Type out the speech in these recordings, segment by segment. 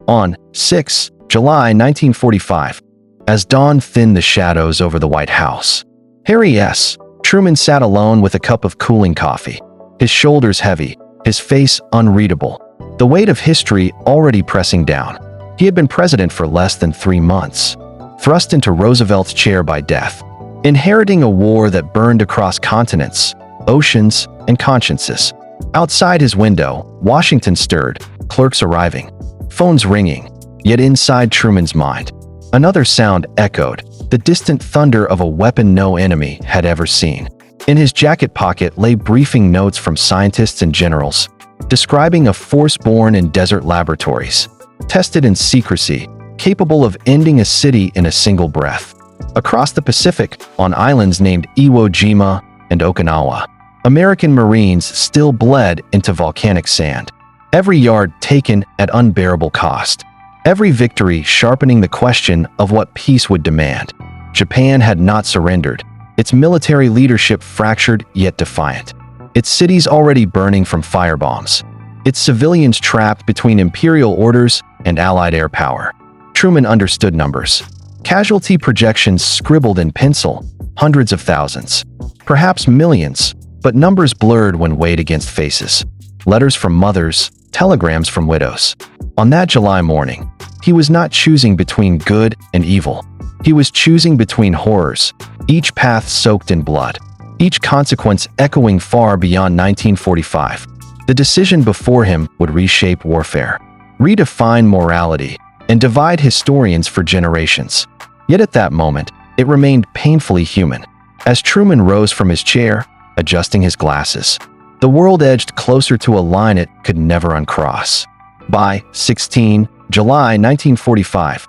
On 6 July 1945, as dawn thinned the shadows over the White House, Harry S. Truman sat alone with a cup of cooling coffee, his shoulders heavy, his face unreadable, the weight of history already pressing down. He had been president for less than 3 months, thrust into Roosevelt's chair by death, inheriting a war that burned across continents, oceans, and consciences. Outside his window, Washington stirred, clerks arriving, phones ringing, yet inside Truman's mind, another sound echoed, the distant thunder of a weapon no enemy had ever seen. In his jacket pocket lay briefing notes from scientists and generals, describing a force born in desert laboratories, tested in secrecy, capable of ending a city in a single breath. Across the Pacific, on islands named Iwo Jima and Okinawa, American Marines still bled into volcanic sand, every yard taken at unbearable cost, every victory sharpening the question of what peace would demand. Japan had not surrendered, its military leadership fractured yet defiant, its cities already burning from firebombs, its civilians trapped between imperial orders and Allied air power. Truman understood numbers. Casualty projections scribbled in pencil, hundreds of thousands, perhaps millions, but numbers blurred when weighed against faces. Letters from mothers, telegrams from widows. On that July morning, he was not choosing between good and evil. He was choosing between horrors, each path soaked in blood, each consequence echoing far beyond 1945. The decision before him would reshape warfare, redefine morality, and divide historians for generations. Yet at that moment, it remained painfully human. As Truman rose from his chair, adjusting his glasses, the world edged closer to a line it could never uncross. By 16 July 1945,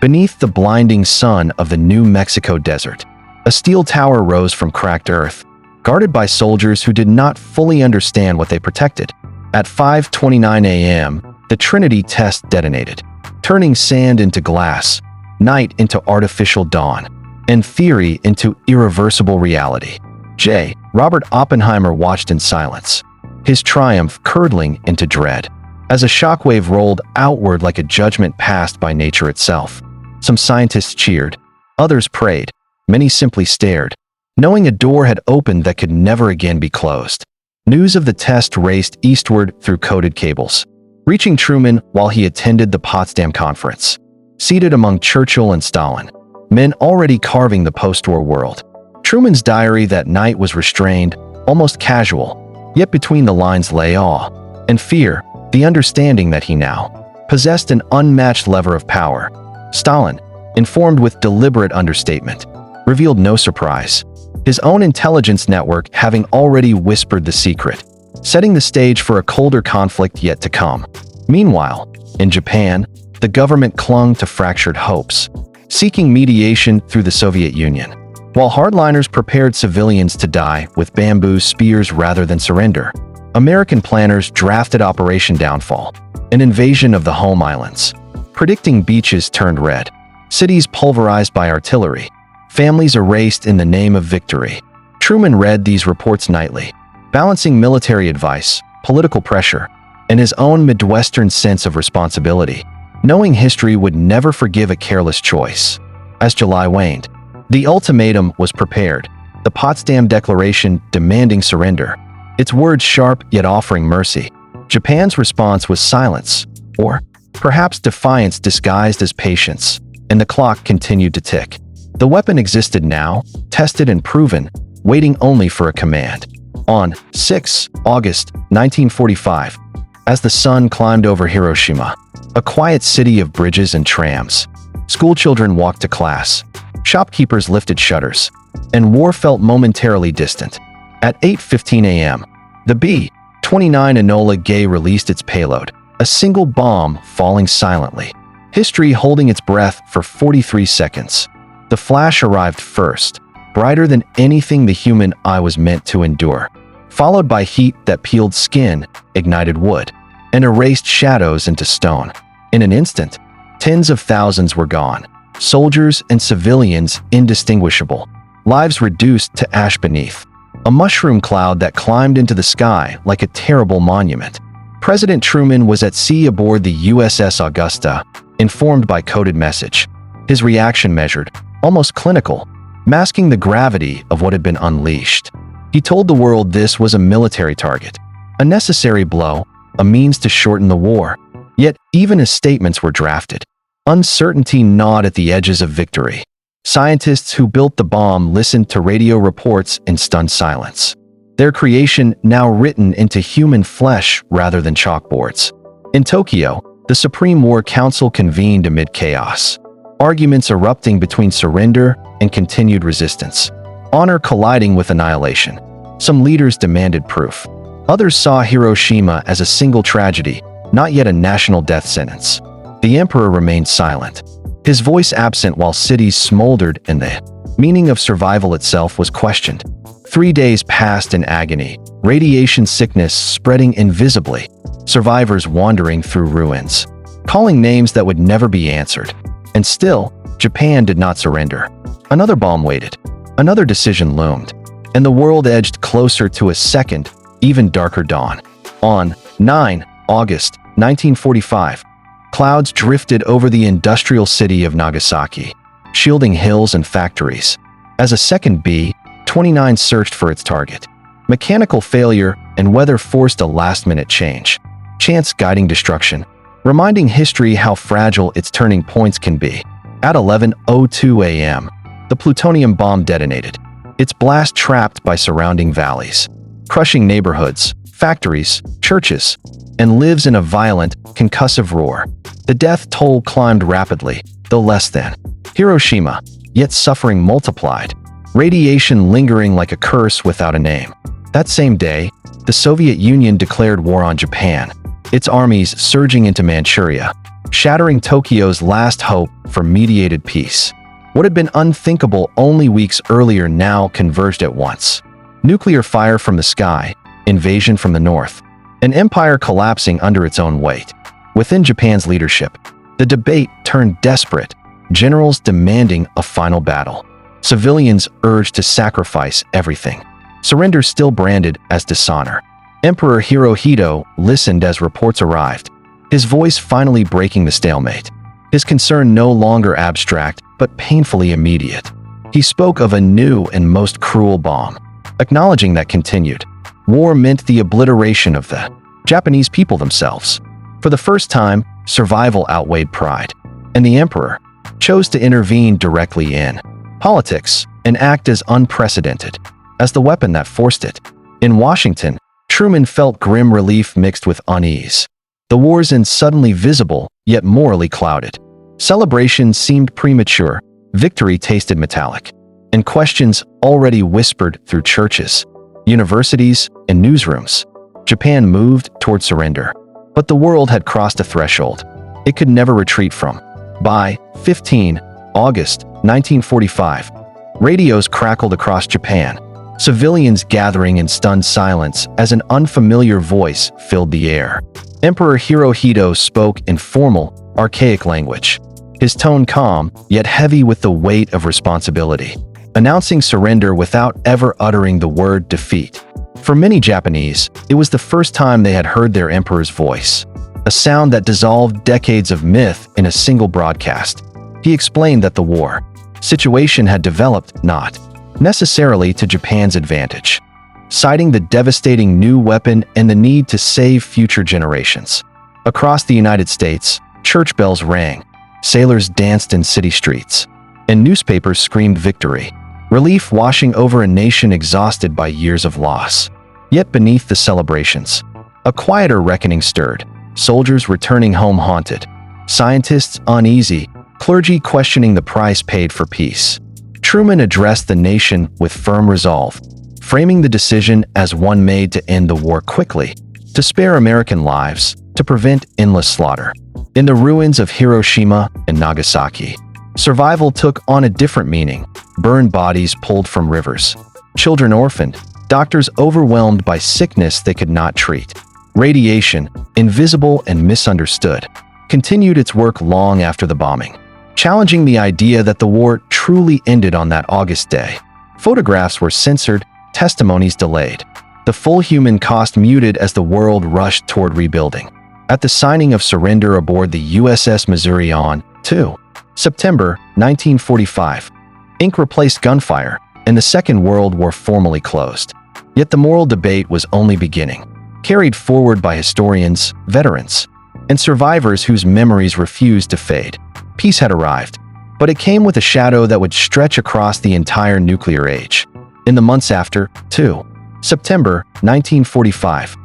beneath the blinding sun of the New Mexico desert, a steel tower rose from cracked earth, guarded by soldiers who did not fully understand what they protected. At 5:29 a.m., the Trinity test detonated, turning sand into glass, night into artificial dawn, and theory into irreversible reality. J. Robert Oppenheimer watched in silence, his triumph curdling into dread, as a shockwave rolled outward like a judgment passed by nature itself. Some scientists cheered, others prayed, many simply stared, knowing a door had opened that could never again be closed. News of the test raced eastward through coded cables, reaching Truman while he attended the Potsdam conference. Seated among Churchill and Stalin, men already carving the post-war world. Truman's diary that night was restrained, almost casual, yet between the lines lay awe and fear, the understanding that he now possessed an unmatched lever of power. Stalin, informed with deliberate understatement, revealed no surprise, his own intelligence network having already whispered the secret, setting the stage for a colder conflict yet to come. Meanwhile, in Japan, the government clung to fractured hopes, seeking mediation through the Soviet Union, while hardliners prepared civilians to die with bamboo spears rather than surrender. American planners drafted Operation Downfall, an invasion of the home islands, predicting beaches turned red, cities pulverized by artillery, families erased in the name of victory. Truman read these reports nightly, balancing military advice, political pressure, and his own Midwestern sense of responsibility, knowing history would never forgive a careless choice. As July waned, the ultimatum was prepared, the Potsdam Declaration demanding surrender, its words sharp yet offering mercy. Japan's response was silence, or perhaps defiance disguised as patience, and the clock continued to tick. The weapon existed now, tested and proven, waiting only for a command. On 6 August 1945, as the sun climbed over Hiroshima, a quiet city of bridges and trams, schoolchildren walked to class, shopkeepers lifted shutters, and war felt momentarily distant. At 8:15 a.m., the B-29 Enola Gay released its payload, a single bomb falling silently, history holding its breath for 43 seconds. The flash arrived first, brighter than anything the human eye was meant to endure, followed by heat that peeled skin, ignited wood, and erased shadows into stone. In an instant, tens of thousands were gone, soldiers and civilians indistinguishable, lives reduced to ash beneath a mushroom cloud that climbed into the sky like a terrible monument. President Truman was at sea aboard the USS Augusta, informed by coded message. His reaction measured, almost clinical, masking the gravity of what had been unleashed. He told the world this was a military target, a necessary blow, a means to shorten the war. Yet, even as statements were drafted, uncertainty gnawed at the edges of victory. Scientists who built the bomb listened to radio reports in stunned silence, their creation now written into human flesh rather than chalkboards. In Tokyo, the Supreme War Council convened amid chaos, arguments erupting between surrender and continued resistance, honor colliding with annihilation. Some leaders demanded proof. Others saw Hiroshima as a single tragedy, not yet a national death sentence. The emperor remained silent, his voice absent while cities smoldered and the meaning of survival itself was questioned. 3 days passed in agony, radiation sickness spreading invisibly, survivors wandering through ruins, calling names that would never be answered. And still, Japan did not surrender. Another bomb waited. Another decision loomed. And the world edged closer to a second, even darker dawn. On 9 August 1945, clouds drifted over the industrial city of Nagasaki, shielding hills and factories. As a second B-29 searched for its target, mechanical failure and weather forced a last-minute change. Chance guiding destruction, reminding history how fragile its turning points can be. At 11:02 a.m., the plutonium bomb detonated, its blast trapped by surrounding valleys, crushing neighborhoods, factories, churches, and lives in a violent, concussive roar. The death toll climbed rapidly, though less than Hiroshima, yet suffering multiplied, radiation lingering like a curse without a name. That same day, the Soviet Union declared war on Japan, its armies surging into Manchuria, shattering Tokyo's last hope for mediated peace. What had been unthinkable only weeks earlier now converged at once. Nuclear fire from the sky, invasion from the north, an empire collapsing under its own weight. Within Japan's leadership, the debate turned desperate, generals demanding a final battle, civilians urged to sacrifice everything, surrender still branded as dishonor. Emperor Hirohito listened as reports arrived, his voice finally breaking the stalemate, his concern no longer abstract but painfully immediate. He spoke of a new and most cruel bomb, acknowledging that continued war meant the obliteration of the Japanese people themselves. For the first time, survival outweighed pride, and the emperor chose to intervene directly in politics, an act as unprecedented as the weapon that forced it. In Washington, Truman felt grim relief mixed with unease. The war's end suddenly visible, yet morally clouded. Celebration seemed premature, victory tasted metallic, and questions already whispered through churches, universities, and newsrooms. Japan moved toward surrender, but the world had crossed a threshold it could never retreat from. By 15 August 1945, radios crackled across Japan, civilians gathering in stunned silence as an unfamiliar voice filled the air. Emperor Hirohito spoke in formal, archaic language, his tone calm, yet heavy with the weight of responsibility, announcing surrender without ever uttering the word defeat. For many Japanese, it was the first time they had heard their emperor's voice, a sound that dissolved decades of myth in a single broadcast. He explained that the war situation had developed not necessarily to Japan's advantage, citing the devastating new weapon and the need to save future generations. Across the United States, church bells rang, sailors danced in city streets, and newspapers screamed victory, relief washing over a nation exhausted by years of loss. Yet beneath the celebrations, a quieter reckoning stirred, soldiers returning home haunted, scientists uneasy, clergy questioning the price paid for peace. Truman addressed the nation with firm resolve, framing the decision as one made to end the war quickly, to spare American lives, to prevent endless slaughter. In the ruins of Hiroshima and Nagasaki, survival took on a different meaning. Burned bodies pulled from rivers, children orphaned, doctors overwhelmed by sickness they could not treat. Radiation, invisible and misunderstood, continued its work long after the bombing, challenging the idea that the war truly ended on that August day. Photographs were censored, testimonies delayed, The full human cost muted as the world rushed toward rebuilding. At the signing of surrender aboard the USS Missouri on 2 September 1945, ink replaced gunfire, and the Second World War formally closed. Yet the moral debate was only beginning, carried forward by historians, veterans, and survivors whose memories refused to fade. Peace had arrived, but it came with a shadow that would stretch across the entire nuclear age. In the months after 2 September 1945,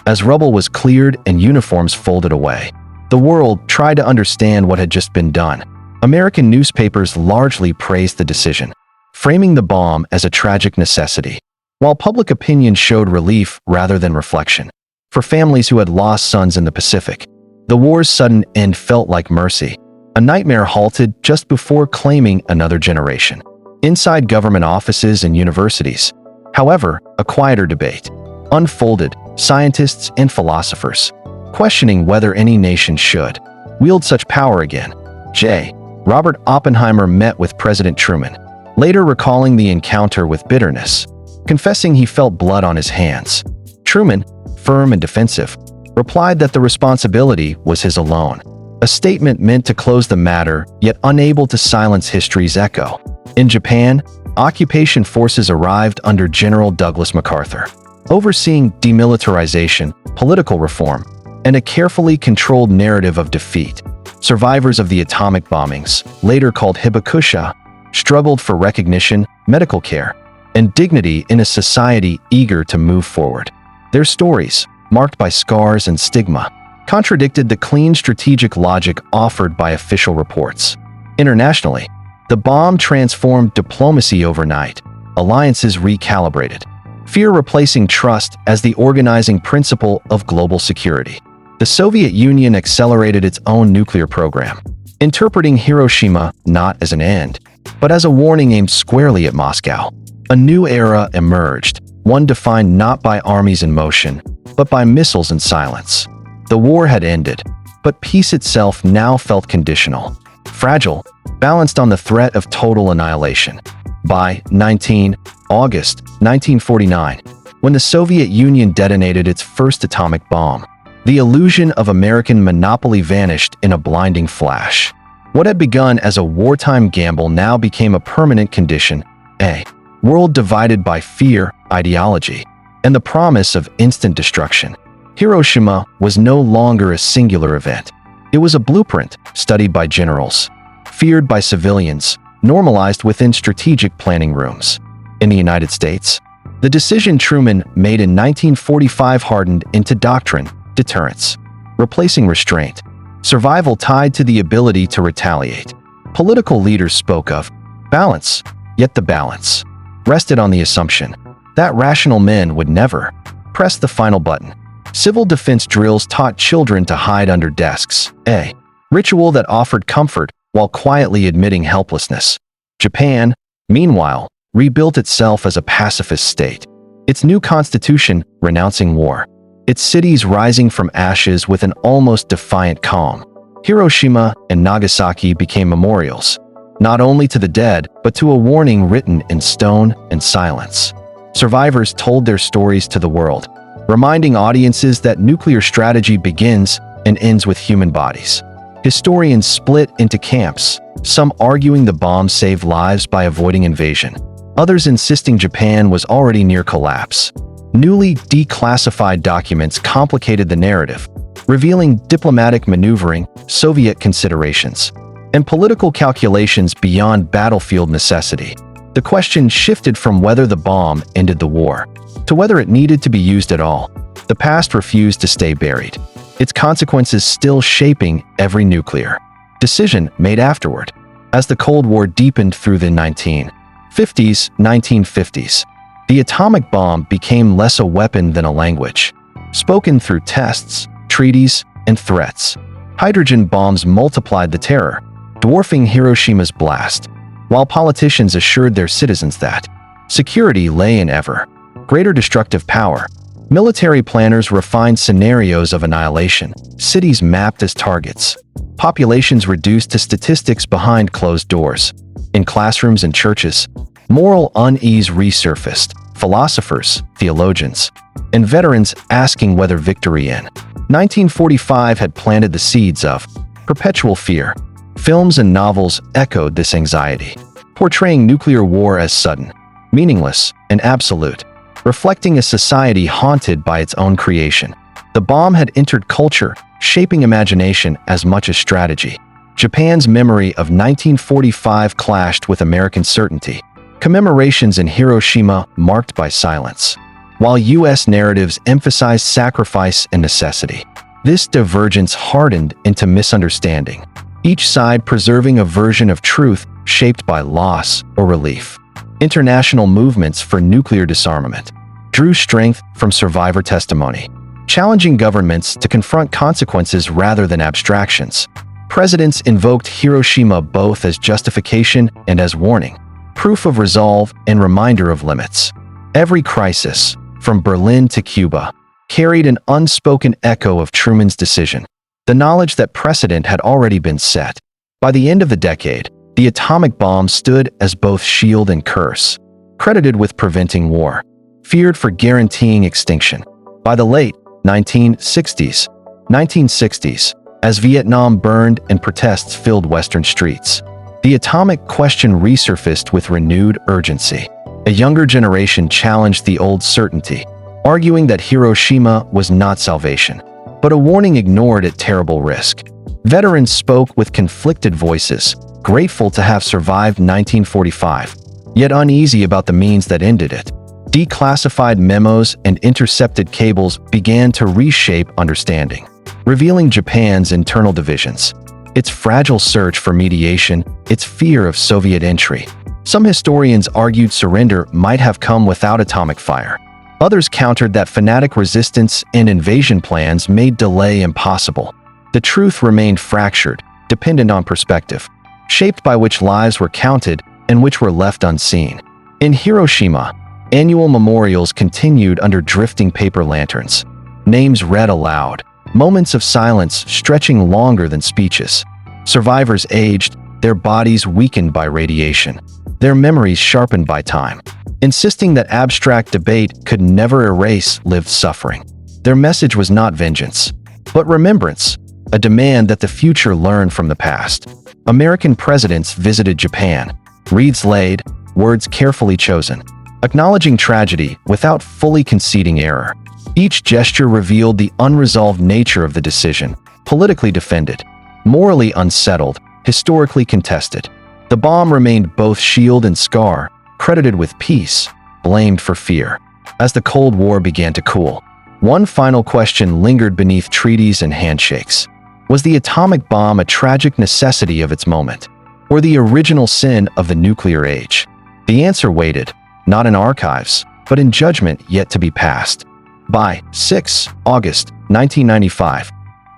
as rubble was cleared and uniforms folded away, the world tried to understand what had just been done. American newspapers largely praised the decision, framing the bomb as a tragic necessity, while public opinion showed relief rather than reflection. For families who had lost sons in the Pacific, the war's sudden end felt like mercy. A nightmare halted just before claiming another generation. Inside government offices and universities, however, a quieter debate unfolded, scientists and philosophers questioning whether any nation should wield such power again. Robert Oppenheimer met with President Truman, later recalling the encounter with bitterness, confessing he felt blood on his hands. Truman, firm and defensive, replied that the responsibility was his alone, a statement meant to close the matter, yet unable to silence history's echo. In Japan, occupation forces arrived under General Douglas MacArthur, overseeing demilitarization, political reform, and a carefully controlled narrative of defeat. Survivors of the atomic bombings, later called Hibakusha, struggled for recognition, medical care, and dignity in a society eager to move forward. Their stories, marked by scars and stigma, contradicted the clean strategic logic offered by official reports. Internationally, the bomb transformed diplomacy overnight, alliances recalibrated, fear replacing trust as the organizing principle of global security. The Soviet Union accelerated its own nuclear program, interpreting Hiroshima not as an end, but as a warning aimed squarely at Moscow. A new era emerged, one defined not by armies in motion, but by missiles in silence. The war had ended, but peace itself now felt conditional, fragile, balanced on the threat of total annihilation. By 19 August 1949, when the Soviet Union detonated its first atomic bomb, the illusion of American monopoly vanished in a blinding flash. What had begun as a wartime gamble now became a permanent condition, a world divided by fear, ideology, and the promise of instant destruction. Hiroshima was no longer a singular event. It was a blueprint studied by generals, feared by civilians, normalized within strategic planning rooms. In the United States, the decision Truman made in 1945 hardened into doctrine, deterrence, replacing restraint, survival tied to the ability to retaliate. Political leaders spoke of balance, yet the balance rested on the assumption that rational men would never press the final button. Civil defense drills taught children to hide under desks, a ritual that offered comfort while quietly admitting helplessness. Japan, meanwhile, rebuilt itself as a pacifist state, its new constitution renouncing war, its cities rising from ashes with an almost defiant calm. Hiroshima and Nagasaki became memorials, not only to the dead, but to a warning written in stone and silence. Survivors told their stories to the world, reminding audiences that nuclear strategy begins and ends with human bodies. Historians split into camps, some arguing the bomb saved lives by avoiding invasion, others insisting Japan was already near collapse. Newly declassified documents complicated the narrative, revealing diplomatic maneuvering, Soviet considerations, and political calculations beyond battlefield necessity. The question shifted from whether the bomb ended the war to whether it needed to be used at all. The past refused to stay buried, its consequences still shaping every nuclear decision made afterward. As the Cold War deepened through the 1950s, the atomic bomb became less a weapon than a language, spoken through tests, treaties, and threats. Hydrogen bombs multiplied the terror, dwarfing Hiroshima's blast, while politicians assured their citizens that security lay in ever greater destructive power. Military planners refined scenarios of annihilation, cities mapped as targets, populations reduced to statistics behind closed doors. In classrooms and churches, moral unease resurfaced, philosophers, theologians, and veterans asking whether victory in 1945 had planted the seeds of perpetual fear. Films and novels echoed this anxiety, portraying nuclear war as sudden, meaningless, and absolute, reflecting a society haunted by its own creation. The bomb had entered culture, shaping imagination as much as strategy. Japan's memory of 1945 clashed with American certainty. Commemorations in Hiroshima marked by silence, while U.S. narratives emphasized sacrifice and necessity. This divergence hardened into misunderstanding, each side preserving a version of truth shaped by loss or relief. International movements for nuclear disarmament drew strength from survivor testimony, challenging governments to confront consequences rather than abstractions. Presidents invoked Hiroshima both as justification and as warning, proof of resolve and reminder of limits. Every crisis, from Berlin to Cuba, carried an unspoken echo of Truman's decision, the knowledge that precedent had already been set. By the end of the decade, the atomic bomb stood as both shield and curse, credited with preventing war, feared for guaranteeing extinction. By the late 1960s, as Vietnam burned and protests filled Western streets, the atomic question resurfaced with renewed urgency. A younger generation challenged the old certainty, arguing that Hiroshima was not salvation, but a warning ignored at terrible risk. Veterans spoke with conflicted voices, grateful to have survived 1945, yet uneasy about the means that ended it. Declassified memos and intercepted cables began to reshape understanding, revealing Japan's internal divisions, its fragile search for mediation, its fear of Soviet entry. Some historians argued surrender might have come without atomic fire. Others countered that fanatic resistance and invasion plans made delay impossible. The truth remained fractured, dependent on perspective, shaped by which lives were counted and which were left unseen. In Hiroshima, annual memorials continued under drifting paper lanterns. Names read aloud, moments of silence stretching longer than speeches. Survivors aged, their bodies weakened by radiation, their memories sharpened by time, insisting that abstract debate could never erase lived suffering. Their message was not vengeance, but remembrance, a demand that the future learn from the past. American presidents visited Japan, wreaths laid, words carefully chosen, acknowledging tragedy without fully conceding error. Each gesture revealed the unresolved nature of the decision, politically defended, morally unsettled, historically contested. The bomb remained both shield and scar, credited with peace, blamed for fear. As the Cold War began to cool, one final question lingered beneath treaties and handshakes. Was the atomic bomb a tragic necessity of its moment, or the original sin of the nuclear age? The answer waited, not in archives, but in judgment yet to be passed. By 6 August 1995,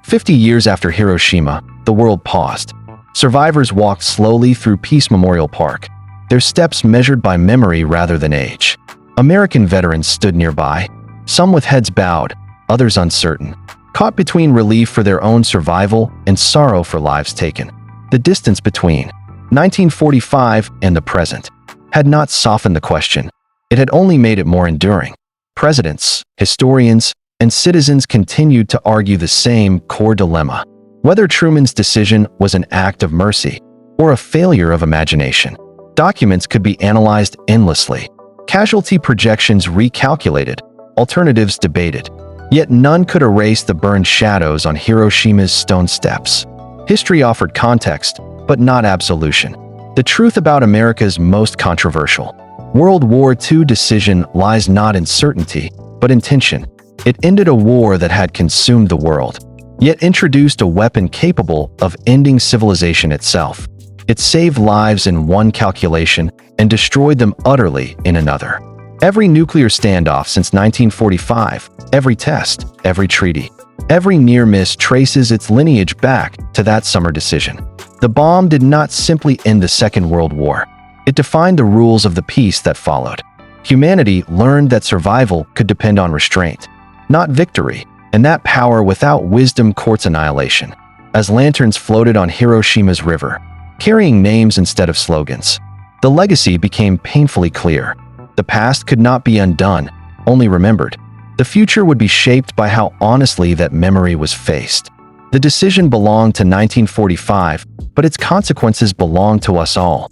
50 years after Hiroshima, the world paused. Survivors walked slowly through Peace Memorial Park, their steps measured by memory rather than age. American veterans stood nearby, some with heads bowed, others uncertain, caught between relief for their own survival and sorrow for lives taken. The distance between 1945 and the present had not softened the question, it had only made it more enduring. Presidents, historians, and citizens continued to argue the same core dilemma: whether Truman's decision was an act of mercy or a failure of imagination. Documents could be analyzed endlessly, casualty projections recalculated, alternatives debated, yet none could erase the burned shadows on Hiroshima's stone steps. History offered context, but not absolution. The truth about America's most controversial World War II decision lies not in certainty, but in tension. It ended a war that had consumed the world, yet introduced a weapon capable of ending civilization itself. It saved lives in one calculation and destroyed them utterly in another. Every nuclear standoff since 1945, every test, every treaty, every near miss traces its lineage back to that summer decision. The bomb did not simply end the Second World War. It defined the rules of the peace that followed. Humanity learned that survival could depend on restraint, not victory, and that power without wisdom courts annihilation. As lanterns floated on Hiroshima's river, carrying names instead of slogans, the legacy became painfully clear. The past could not be undone, only remembered. The future would be shaped by how honestly that memory was faced. The decision belonged to 1945, but its consequences belong to us all.